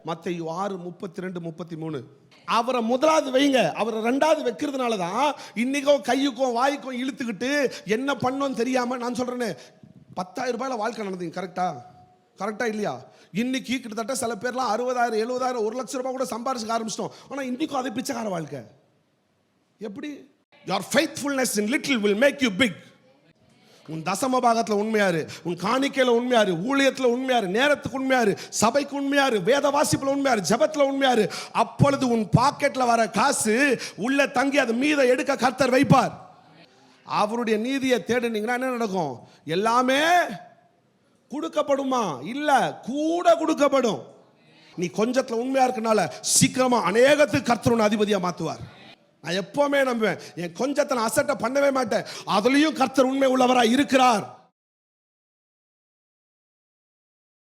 மத்தேயு 6:32-33. அவரை முதலாவது வைங்க, அவரை ரெண்டாவது வைக்கிறதுனால தான் இன்னைக்கோ கையுக்கும் வாய்க்கும் இழுத்துக்கிட்டு என்ன பண்ணோன்னு தெரியாம நான் சொல்றேன்னு 10,000 ரூபாயில வாழ்க்கை நடந்தீங்க. கரெக்டா இல்லையா? இன்னைக்கு கிட்டத்தட்ட சில பேர்லாம் 60,000 70,000 1 லட்சம் ரூபாய் கூட சம்பாதிக்க ஆரம்பிச்சிட்டோம். ஆனா இன்னைக்கும் அதே பிச்சைக்கார வாழ்க்கை. எப்படி? your faithfulness in little will make you big. உன் தசம பாகத்துல உண்மையாரு, உன் காணிக்கையில உண்மையாரு, ஊழியத்துல உண்மையாரு, நேரத்துக்கு உண்மையாரு, சபைக்கு உண்மையாரு, வேத வாசிப்புல உண்மையாரு, ஜெபத்துல உண்மையாரு, அப்பொழுது உன் பாக்கெட்ல வர காசு உள்ள தங்கி அது மீத எடுக்க கர்த்தர் வைப்பார். அவருடைய நீதியை தேடுனீங்கன்னா என்ன நடக்கும்? எல்லாமே கொடுக்கப்படுமா? இல்ல, கூட கொடுக்கப்படும். நீ கொஞ்சத்துல உண்மையா இருக்கனால சீக்கிரமா அநேகத்துக்கு கர்த்தர் அதிபதியா மாத்துவார். நான் எப்பவுமே நம்புவேன், என் கொஞ்சத்தை நான் அசட்டை பண்ணவே மாட்டேன். அதுலயும் கர்த்தர் உண்மை உள்ளவராய் இருக்கிறார்.